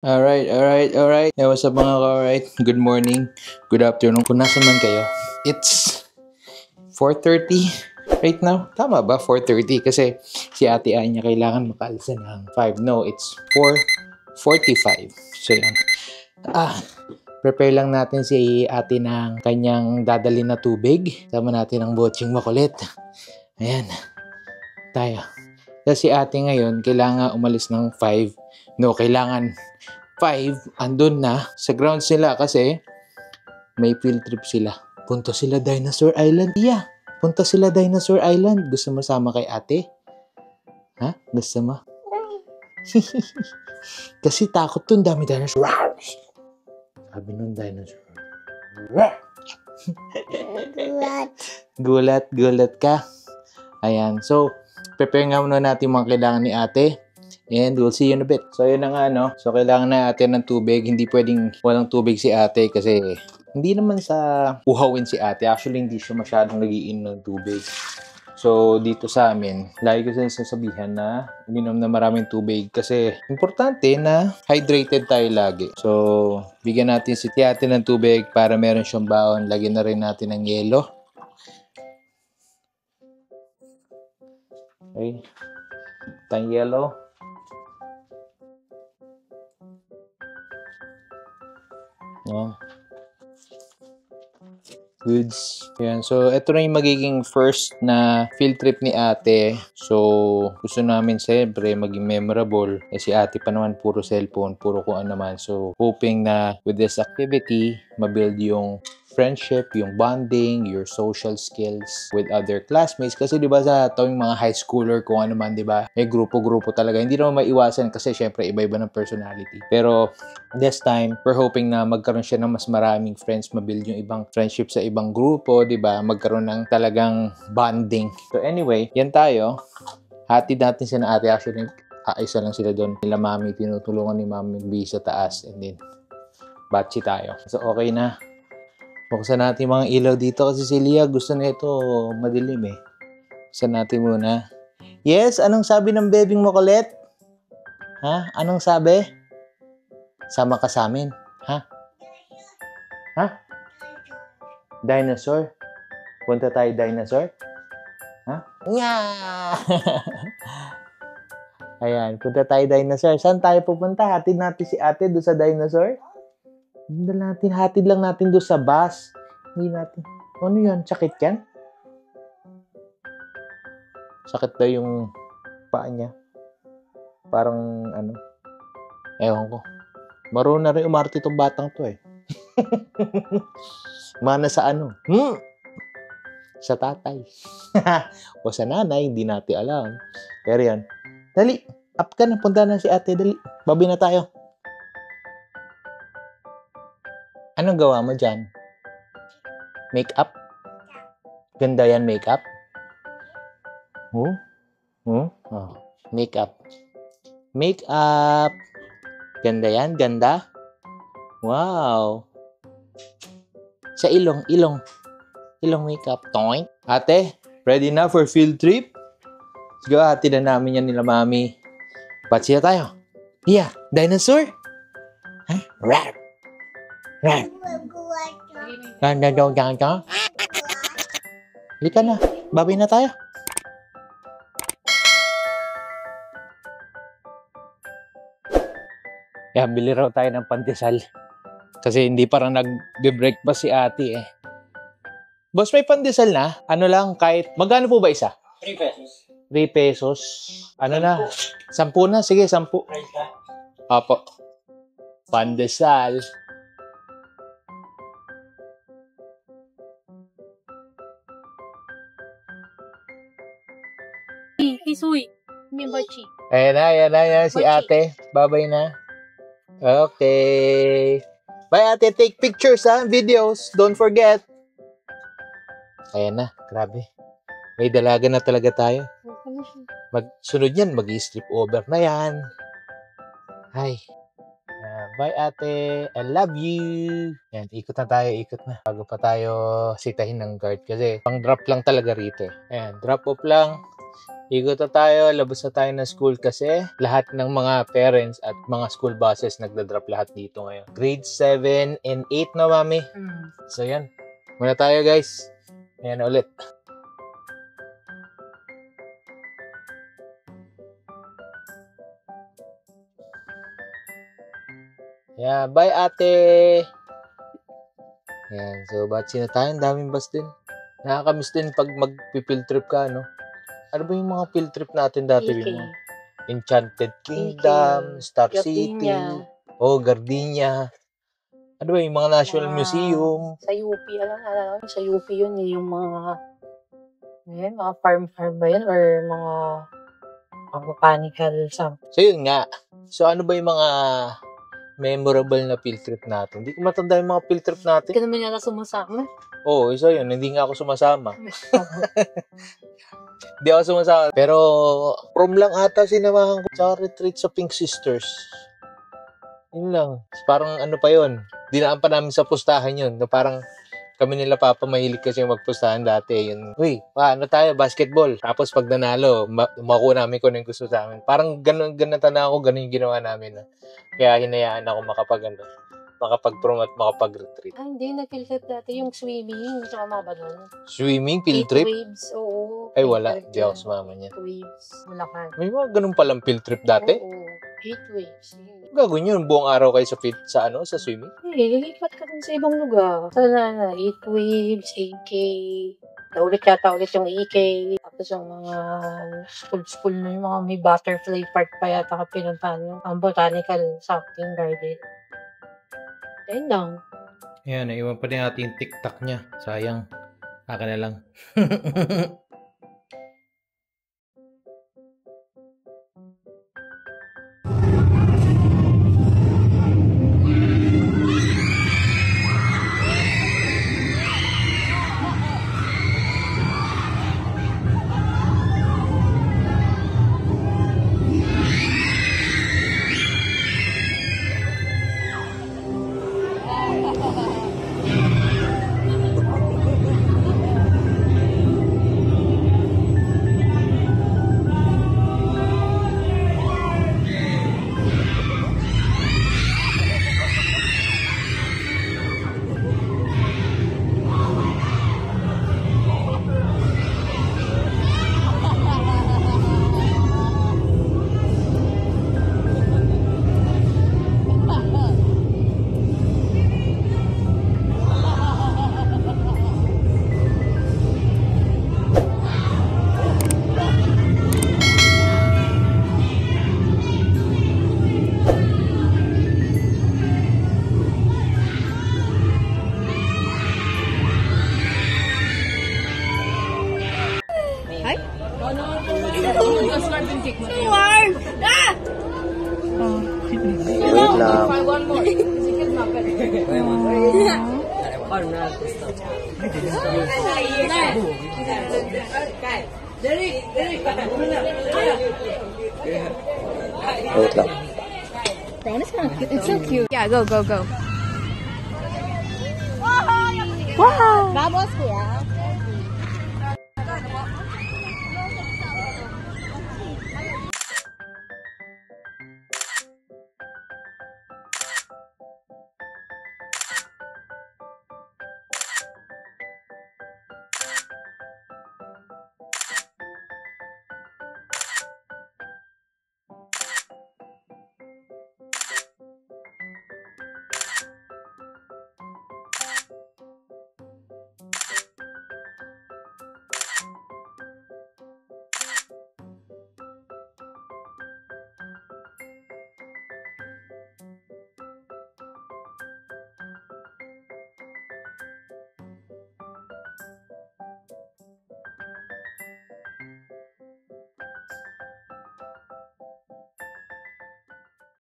Alright. Hey, what's up mga ka-alright? Good morning, good afternoon. Kung nasa man kayo, it's 4:30 right now. Tama ba? 4:30 kasi si Ate Anya kailangan makaalsa ng 5. No, it's 4:45. So yan. Prepare lang natin si Ate ng kanyang dadalhin na tubig. Sama natin ang botsing makulit. Ayan. Tayo. Kasi si Ate ngayon, kailangan umalis ng 5. No, kailangan 5, andun na sa grounds nila kasi may field trip sila. Punta sila Dinosaur Island. Yeah, punta sila Dinosaur Island. Gusto mo sama kay Ate? Ha? Gusto mo? Kasi takot dun, dami dinosaur. Sabi nun dinosaur. Gulat ka. Ayan, so prepare nga muna natin mga kailangan ni Ate. And we'll see you in a bit. So, yun na nga, no? So, kailangan na natin ng tubig. Hindi pwedeng walang tubig si Ate kasi hindi naman sa uhawin si Ate. Actually, hindi siya masyadong nagiinom ng tubig. So, dito sa amin, lagi ko siya sasabihan na uminom na maraming tubig kasi importante na hydrated tayo lagi. So, bigyan natin si Ate ng tubig para meron siyang baon. Lagyan na rin natin ng yelo. Okay. Tayong yelo. Yeah. Goods. Yan. So, ito na yung magiging first na field trip ni Ate. So, gusto namin siyempre maging memorable. Si Ate pa naman puro cellphone, puro kung ano naman. So, hoping na with this activity, mabuild yung friendship, yung bonding, your social skills with other classmates. Kasi di ba sa tawing mga high schooler, kung ano man, di ba, may grupo-grupo talaga. Hindi naman maiwasan kasi syempre iba-iba ng personality. Pero this time, we're hoping na magkaroon siya ng mas maraming friends, mabuild yung ibang friendship sa ibang grupo, di ba? Magkaroon ng talagang bonding. So anyway, yan tayo. Hatid natin siya na Ate. Actually, isa lang sila doon. Nila Mami, tinutulungan ni Mami B sa taas. And then, batchi tayo. So okay na. Buksan natin mga ilaw dito kasi si Lia gusto na ito madilim eh. Buksan natin muna. Yes, anong sabi ng bebing mo kulit? Ha? Anong sabi? Sama ka sa amin. Ha? Ha? Dinosaur? Punta tayo dinosaur? Ha? Nga! Ayan, punta tayo dinosaur. Saan tayo pupunta? Hatid natin si Ate doon sa dinosaur? Hatid lang natin doon sa bus. Hindi natin. Ano yan? Sakit yan? Sakit daw yung paa niya. Parang ano. Ewan ko. Marunong na rin umarte itong batang to eh. Mana sa ano? Sa tatay. O sa nanay, hindi natin alam. Pero yan. Dali, up ka na. Punta na si Ate. Dali. Babi na tayo. Anong gawa mo dyan? Make-up? Ganda yan, make-up? Oh? Make-up. Make-up. Ganda yan, ganda. Wow. Sa ilong makeup. Toink. Ate, ready na for field trip? Sige, hatid na namin yan nila Mami. Batsi na tayo. Yeah, dinosaur? Ha? Rar. Rar. Halika na. Babay na tayo. Kaya bili raw tayo ng pandesal. Kasi hindi parang nag-break pa si Ate eh. Boss, may pandesal na? Ano lang, kahit... Magkano po ba isa? 3 pesos. 3 pesos. Ano na? 10 na? Sige, 10. Apo. Pandesal. Isuy. Mimbachi. Ayan na. Si Ate. Babay na. Okay. Bye, Ate. Take pictures, ha? Videos. Don't forget. Ayan na. Grabe. May dalaga na talaga tayo. Sunod yan, mag-strip over na yan. Hi. Bye, Ate. I love you. Ayan, ikot na. Bago pa tayo sitahin ng guard. Kasi pang drop lang talaga rito. Ayan, drop off lang. Ikot na tayo, labas na tayo ng school kasi lahat ng mga parents at mga school buses nagdadrop lahat dito ngayon. Grade 7 and 8 na, mami. So, yan. Muna tayo, guys. Ayan ulit. Yeah, bye, ate! Ayan, so, batsi na tayo. Ang daming bus din. Nakakamiss din pag mag-field trip ka, no? Ano ba yung mga field trip natin dati? EK. Yung mga Enchanted Kingdom, Star City, Gardenia. Ano ba yung mga National Museum? Sa UP, alam sa UP yun, yung mga farm ba yun, or mga botanical something. So, yun nga. So, ano ba yung mga memorable na field trip natin? Hindi ko matanda yung mga field trip natin. Hindi ka naman yata sumasama. Oo, isa yun. Hindi nga ako sumasama. Hindi ako sumasama. Pero, prom lang ata sinamahan ko sa retreat sa Pink Sisters. Yun lang. Parang ano pa yun. Dinaan pa namin sa pustahan yun. Na parang kami nila papa mahilig kasi magpustahan dati. Yun, uy, ano tayo, basketball. Tapos pag nanalo, makuha namin kung ano yung gusto sa amin. Parang ganun tanda ako, ganun yung ginawa namin. Kaya hinayaan ako makapag-prom at makapag-retreat. Hindi, nag-field trip dati yung swimming. Sumama ba doon? Swimming, field trip? Waves, oo. Ay, wala. Hindi ako sumama niya. Waves, Bulacan. May mga ganun palang field trip dati? Oo, 8 waves. Gagawin yun, buong araw kayo sa swimming? Lilipat ka dun sa ibang lugar. Sana 8 waves, AK. Naulit yata ulit yung AK. Tapos yung mga school na yung mga may butterfly park pa yata ka pinuntahan yung ang botanical something garden. Ayun lang. Ayan, naiwan pa din natin yung TikTok niya. Sayang. Akin na lang. Wait lang. Wait lang. Brown is kind of cute. It's so cute. Yeah, go. Wow! Vamos, kuya.